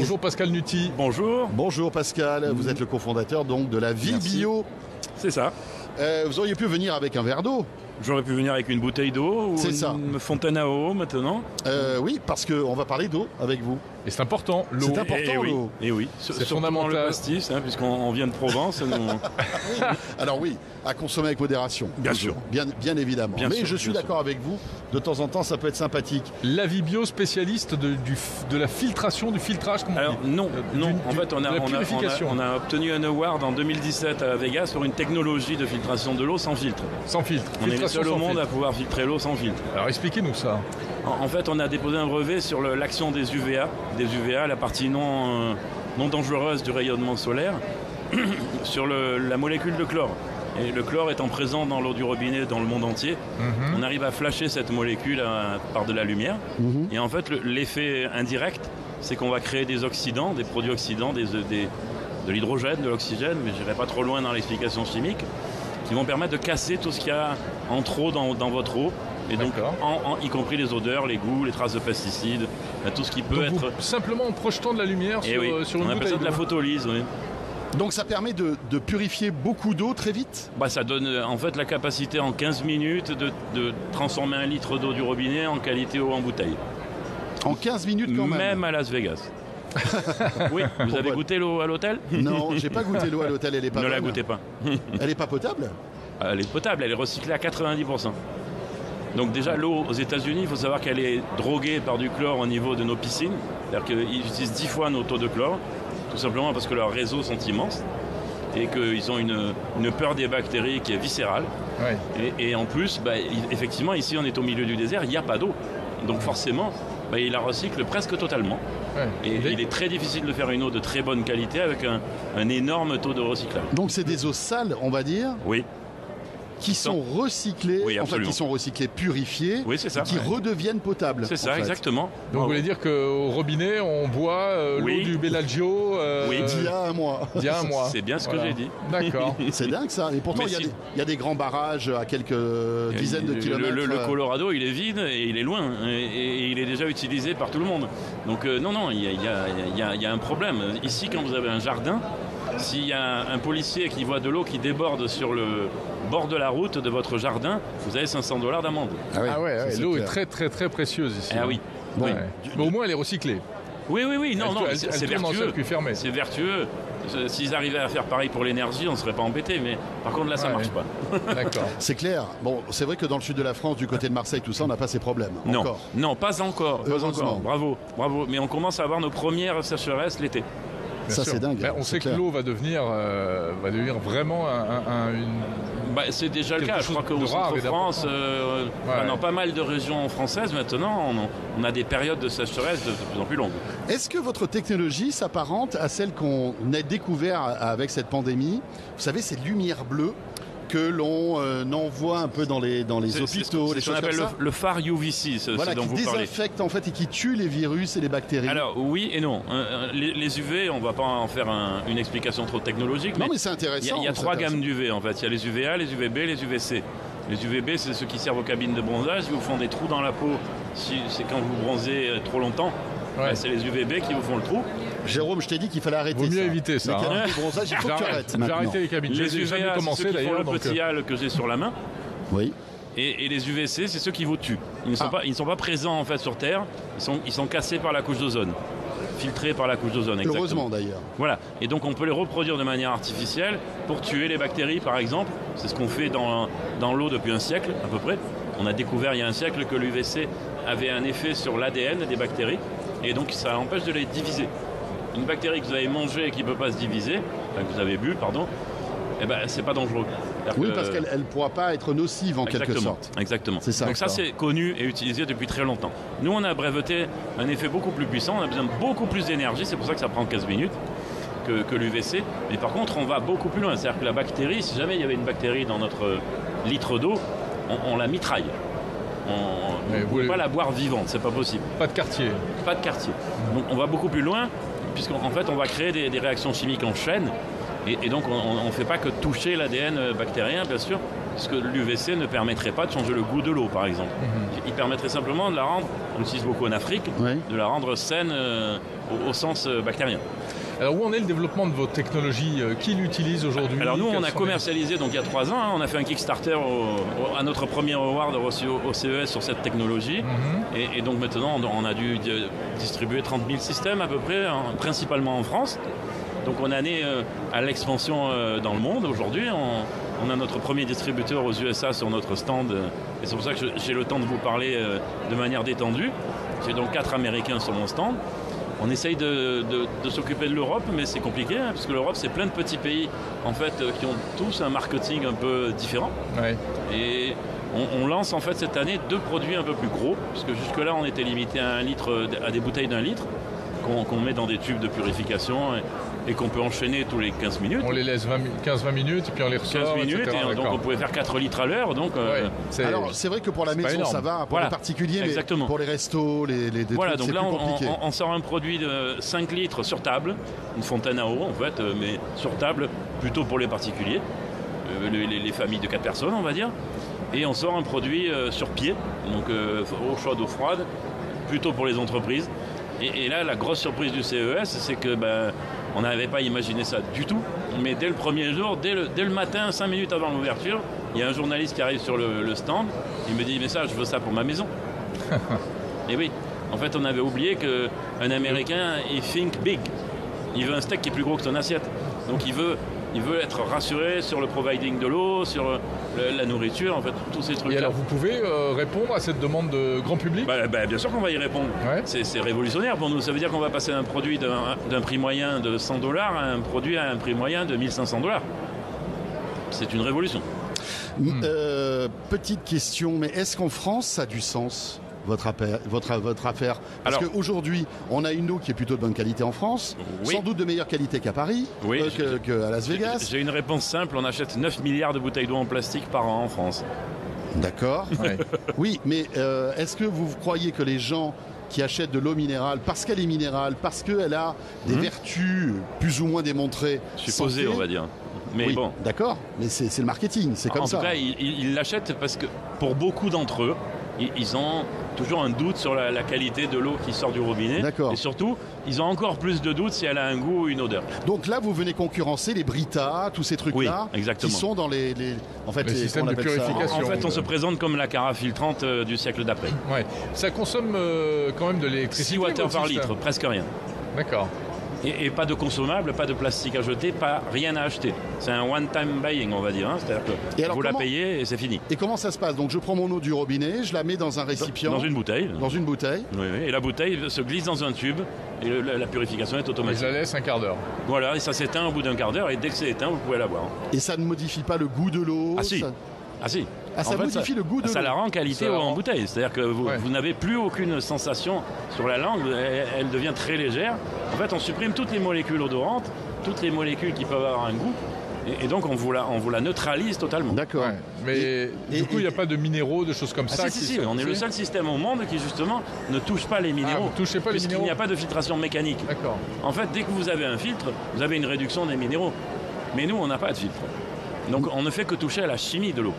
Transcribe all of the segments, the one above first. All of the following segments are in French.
Bonjour Pascal Nutti. Bonjour. Bonjour Pascal, vous êtes le cofondateur donc de la Ville Bio. C'est ça. Vous auriez pu venir avec un verre d'eau. J'aurais pu venir avec une bouteille d'eau ou une fontaine à eau maintenant. Oui, parce qu'on va parler d'eau avec vous. Et c'est important, l'eau. C'est important, l'eau. Et oui, c'est fondamental. Le pastis, puisqu'on vient de Provence. Alors oui, à consommer avec modération. Bien sûr. Bien évidemment. Mais je suis d'accord avec vous, de temps en temps, ça peut être sympathique. La Vie Bio, spécialiste de la filtration, du filtrage, comment on dit ? Non. En fait, on a obtenu un award en 2017 à Vegas sur une technologie de filtration de l'eau sans filtre. Sans filtre. On est les seuls au monde à pouvoir filtrer l'eau sans filtre. Alors expliquez-nous ça. En fait, on a déposé un brevet sur l'action des UVA, la partie non dangereuse du rayonnement solaire, sur la molécule de chlore. Et le chlore étant présent dans l'eau du robinet dans le monde entier, on arrive à flasher cette molécule par de la lumière. Et en fait, l'effet indirect, c'est qu'on va créer des oxydants, des produits oxydants, de l'hydrogène, de l'oxygène, mais je n'irai pas trop loin dans l'explication chimique, qui vont permettre de casser tout ce qu'il y a en trop dans votre eau. Et donc, y compris les odeurs, les goûts, les traces de pesticides, tout ce qui peut être... Simplement en projetant de la lumière sur une bouteille. On appelle ça de la photolyse, oui. Donc ça permet de purifier beaucoup d'eau très vite ? Ça donne en fait la capacité en 15 minutes de transformer 1 litre d'eau du robinet en qualité eau en bouteille. En 15 minutes quand même ? Même à Las Vegas. Oui, vous avez goûté l'eau à l'hôtel ? Non, j'ai pas goûté l'eau à l'hôtel, elle est pas bonne. Ne la goûtez pas. Elle est pas potable ? Elle est potable, elle est recyclée à 90%. Donc déjà, l'eau aux États-Unis, il faut savoir qu'elle est droguée par du chlore au niveau de nos piscines. C'est-à-dire qu'ils utilisent 10 fois nos taux de chlore, tout simplement parce que leurs réseaux sont immenses et qu'ils ont une peur des bactéries qui est viscérale. Ouais. Et en plus, effectivement, ici, on est au milieu du désert, il n'y a pas d'eau. Donc forcément, il la recycle presque totalement. Ouais. Et il est très difficile de faire une eau de très bonne qualité avec un énorme taux de recyclage. Donc c'est des eaux sales, on va dire ? Oui. Qui sont recyclés, qui sont recyclés, purifiés, qui redeviennent potables. C'est ça, exactement. Donc vous voulez dire qu'au robinet, on boit l'eau du Bellagio d'il y a un mois. C'est bien ce que j'ai dit. D'accord. C'est dingue ça. Et pourtant, il y a des grands barrages à quelques dizaines de kilomètres. Le Colorado, il est vide et il est loin. Et il est déjà utilisé par tout le monde. Donc non, il y a un problème. Ici, quand vous avez un jardin, s'il y a un policier qui voit de l'eau qui déborde sur le bord de la route de votre jardin, vous avez $500 d'amende. L'eau est très très très précieuse ici. Ah oui. Bon. Mais au moins elle est recyclée. Oui, c'est vertueux. Fermé. C'est vertueux. S'ils arrivaient à faire pareil pour l'énergie, on ne serait pas embêtés. Mais par contre là, ça ne marche pas. D'accord. C'est clair. Bon, c'est vrai que dans le sud de la France, du côté de Marseille, tout ça, on n'a pas ces problèmes. Non, pas encore. Bravo. Mais on commence à avoir nos premières sécheresses l'été. Ça c'est dingue. On sait que l'eau va devenir vraiment c'est déjà le cas. Je crois qu'au centre-France, dans pas mal de régions françaises maintenant, on a des périodes de sécheresse de plus en plus longues. Est-ce que votre technologie s'apparente à celle qu'on a découvert avec cette pandémie ? Vous savez, ces lumières bleues que l'on envoie un peu dans les hôpitaux, les choses comme ça. Le phare UVC, dont vous parlez. Qui désinfecte en fait et qui tue les virus et les bactéries. Alors oui et non. Les UV, on ne va pas en faire une explication trop technologique. Non mais c'est intéressant. Il y a 3 gammes d'UV en fait. Il y a les UVA, les UVB, les UVC. Les UVB, c'est ceux qui servent aux cabines de bronzage. Ils vous font des trous dans la peau. C'est quand vous bronzez trop longtemps. C'est les UVB qui vous font le trou. Jérôme, je t'ai dit qu'il fallait arrêter. Vaut mieux éviter ça. Les cabines de bronzage, il faut que tu arrêtes. J'ai arrêté les cabines. Les UVA, c'est ceux qui font le petit hâle que j'ai sur la main. Oui. Et les UVC, c'est ceux qui vous tuent. Ils ne sont pas présents en fait sur Terre. Ils sont cassés par la couche d'ozone. Filtrés par la couche d'ozone, exactement. Heureusement d'ailleurs. Voilà. Et donc on peut les reproduire de manière artificielle pour tuer les bactéries, par exemple. C'est ce qu'on fait dans l'eau depuis un siècle, à peu près. On a découvert il y a un siècle que l'UVC avait un effet sur l'ADN des bactéries. Et donc ça empêche de les diviser. Une bactérie que vous avez mangée et qui ne peut pas se diviser, que vous avez bu, pardon, c'est pas dangereux. Parce qu'elle ne pourra pas être nocive en quelque sorte. Exactement. C'est ça. Donc ça, c'est connu et utilisé depuis très longtemps. Nous, on a breveté un effet beaucoup plus puissant, on a besoin de beaucoup plus d'énergie, c'est pour ça que ça prend 15 minutes que l'UVC. Mais par contre, on va beaucoup plus loin. C'est-à-dire que la bactérie, si jamais il y avait une bactérie dans notre litre d'eau, on la mitraille. On ne peut pas la boire vivante, c'est pas possible. Pas de quartier. Donc on va beaucoup plus loin, puisqu'en fait on va créer des réactions chimiques en chaîne. Et donc on ne fait pas que toucher l'ADN bactérien, bien sûr, parce que l'UVC ne permettrait pas de changer le goût de l'eau, par exemple. Il permettrait simplement de la rendre, on l'utilise beaucoup en Afrique, de la rendre saine au sens bactérien. Alors où en est le développement de vos technologies? Qui l'utilise aujourd'hui? Alors nous, on a commercialisé donc il y a 3 ans, on a fait un Kickstarter à notre premier award reçu au CES sur cette technologie. Et donc maintenant, on a dû distribuer 30 000 systèmes à peu près, principalement en France. Donc on est né à l'expansion dans le monde aujourd'hui. On a notre premier distributeur aux USA sur notre stand. Et c'est pour ça que j'ai le temps de vous parler de manière détendue. J'ai donc 4 Américains sur mon stand. On essaye de s'occuper de l'Europe, mais c'est compliqué, hein, parce que l'Europe, c'est plein de petits pays en fait, qui ont tous un marketing un peu différent. Et on lance en fait cette année 2 produits un peu plus gros, parce que jusque-là, on était limité à 1 litre, à des bouteilles d'1 litre, qu'on met dans des tubes de purification et qu'on peut enchaîner tous les 15 minutes. On les laisse 15-20 minutes et puis on les ressort, 15 minutes, etc. Et donc on pouvait faire 4 litres à l'heure. Donc, alors c'est vrai que pour la maison ça va, pour les particuliers, mais pour les restos, les voilà, trucs, donc là compliqué. on sort un produit de 5 litres sur table, une fontaine à eau en fait, mais sur table plutôt pour les particuliers, les familles de 4 personnes on va dire. Et on sort un produit sur pied, donc eau chaude, eau froide, plutôt pour les entreprises. Et là, la grosse surprise du CES, c'est que on n'avait pas imaginé ça du tout. Mais dès le premier jour, dès le matin, 5 minutes avant l'ouverture, il y a un journaliste qui arrive sur le stand. Il me dit, mais ça, je veux ça pour ma maison. Et oui, en fait, on avait oublié qu'un Américain, il think big. Il veut un steak qui est plus gros que son assiette. Donc il veut être rassuré sur le providing de l'eau, sur la nourriture, en fait, tous ces trucs-là. Et alors, vous pouvez répondre à cette demande de grand public? Bien sûr qu'on va y répondre. C'est révolutionnaire pour nous. Ça veut dire qu'on va passer d'un produit d'un prix moyen de $100 à un produit à un prix moyen de $1 500. C'est une révolution. Petite question, mais est-ce qu'en France, ça a du sens votre affaire? Parce qu'aujourd'hui, on a une eau qui est plutôt de bonne qualité en France, sans doute de meilleure qualité qu'à Paris, qu'à Las Vegas. J'ai une réponse simple, on achète 9 milliards de bouteilles d'eau en plastique par an en France. D'accord. Oui, mais est-ce que vous croyez que les gens qui achètent de l'eau minérale, parce qu'elle est minérale, parce qu'elle a des vertus plus ou moins démontrées, supposées on va dire. Mais bon. D'accord, mais c'est le marketing, c'est comme ça. En tout cas, ils l'achètent parce que pour beaucoup d'entre eux, ils ont toujours un doute sur la qualité de l'eau qui sort du robinet. Et surtout, ils ont encore plus de doutes si elle a un goût ou une odeur. Donc là, vous venez concurrencer les Brita, tous ces trucs-là, qui sont dans les systèmes de purification. En fait, on se présente comme la carafe filtrante du siècle d'après. Ça consomme quand même de l'électricité. 6 watts par litre, presque rien. D'accord. Et pas de consommables, pas de plastique à jeter, rien à acheter. C'est un one-time buying, on va dire. C'est-à-dire que vous la payez et c'est fini. Et comment ça se passe? Donc je prends mon eau du robinet, je la mets dans un récipient. Dans une bouteille. Dans une bouteille. Oui, et la bouteille se glisse dans un tube et la purification est automatique. Et je la laisse un quart d'heure. Voilà, et ça s'éteint au bout d'un quart d'heure et dès que c'est éteint, vous pouvez la boire. Et ça ne modifie pas le goût de l'eau? Ah si. Ça modifie le goût de l'eau. Ça la rend qualité en bouteille. C'est-à-dire que vous n'avez plus aucune sensation sur la langue, elle devient très légère. En fait, on supprime toutes les molécules odorantes, toutes les molécules qui peuvent avoir un goût. Et donc, on vous la neutralise totalement. D'accord. Mais du coup, il n'y a pas de minéraux, de choses comme ça? Si, on est le seul système au monde qui, justement, ne touche pas les minéraux. Vous touchez pas les minéraux? Il n'y a pas de filtration mécanique. D'accord. En fait, dès que vous avez un filtre, vous avez une réduction des minéraux. Mais nous, on n'a pas de filtre. Donc, on ne fait que toucher à la chimie de l'eau.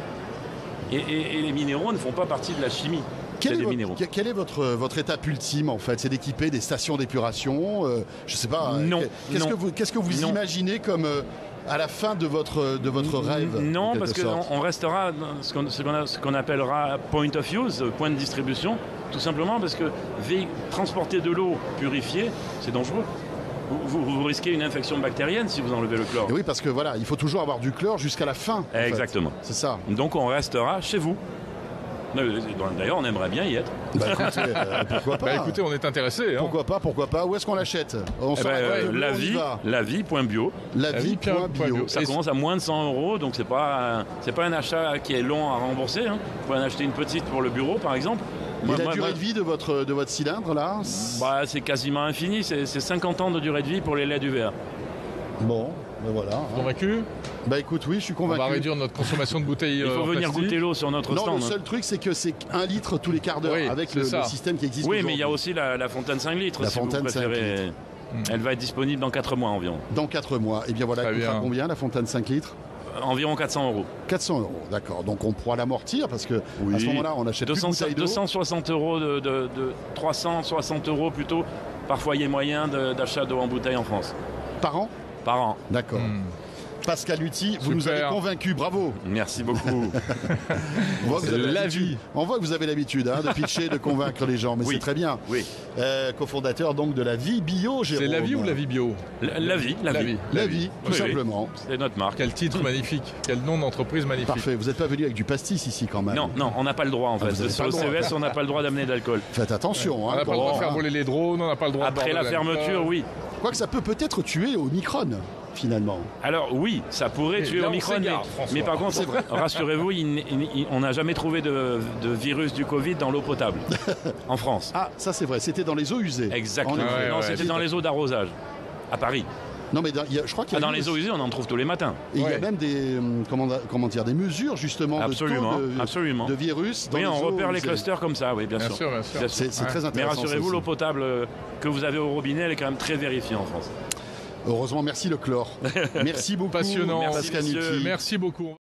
Et les minéraux ne font pas partie de la chimie. Quelle est votre étape ultime en fait? C'est d'équiper des stations d'épuration, je sais pas. Non. Qu'est-ce que vous imaginez comme à la fin de votre rêve? Non, parce qu'on restera ce qu'on appellera point of use, point de distribution, tout simplement parce que transporter de l'eau purifiée, c'est dangereux. Vous risquez une infection bactérienne si vous enlevez le chlore. Et oui, parce que voilà, il faut toujours avoir du chlore jusqu'à la fin. Exactement. C'est ça. Donc on restera chez vous. D'ailleurs, on aimerait bien y être. Écoutez, pourquoi pas? Écoutez, on est intéressé. Pourquoi pas? Où est-ce qu'on l'achète? Lavie.bio. Lavie.bio. Ça commence à moins de 100 €, donc c'est pas un achat qui est long à rembourser. Vous pouvez en acheter une petite pour le bureau, par exemple. Et la durée de vie de votre cylindre, là? C'est quasiment infini. C'est 50 ans de durée de vie pour les laits d'UVA. Bon, voilà. Convaincu? Écoute, oui, je suis convaincu. On va réduire notre consommation de bouteilles. Il faut venir goûter l'eau sur notre stand. Non, le seul truc, c'est que c'est 1 litre tous les quarts d'heure avec le système qui existe. Oui, mais il y a aussi la fontaine 5 litres. La fontaine 5 litres. Elle va être disponible dans 4 mois environ. Dans 4 mois. Et bien voilà, elle coûtera combien la fontaine 5 litres? Environ 400 €. 400 €, d'accord. Donc on pourra l'amortir parce que à ce moment-là, on achète plus de bouteilles d'eau. 260 €, 360 € plutôt par foyer moyen d'achat d'eau en bouteille en France. Par an? Par an. D'accord. Pascal Luthi, vous nous avez convaincus, bravo. Merci beaucoup. On voit que vous avez l'habitude de pitcher, de convaincre les gens, mais c'est très bien. Oui. Cofondateur donc de La Vie Bio, Jérôme. C'est La Vie ou La Vie Bio? La Vie, tout simplement. C'est notre marque. Quel titre magnifique, quel nom d'entreprise magnifique. Parfait, vous n'êtes pas venu avec du pastis ici quand même. Non, on n'a pas le droit en fait. Sur le CES, on n'a pas le droit d'amener d'alcool. Faites attention. On n'a pas le droit de faire voler les drones, on n'a pas le droit de Après la fermeture, oui. Quoique ça peut peut-être tuer au Omicron, finalement. Alors oui, ça ça pourrait tuer Omicron, mais par contre, rassurez-vous, on n'a jamais trouvé de virus du Covid dans l'eau potable en France. Ah, ça c'est vrai, c'était dans les eaux usées. Exactement. Non, c'était dans les eaux d'arrosage, à Paris. Non, mais je crois qu'il y a dans les eaux usées, on en trouve tous les matins. Et il y a même des, des mesures justement de virus dans les eaux. Oui, on repère les clusters comme ça, oui, bien sûr. C'est très intéressant. Mais rassurez-vous, l'eau potable que vous avez au robinet, elle est quand même très vérifiée en France. Heureusement, merci le chlore. Merci beaucoup. Passionnant. Pascal Luthi. Merci beaucoup.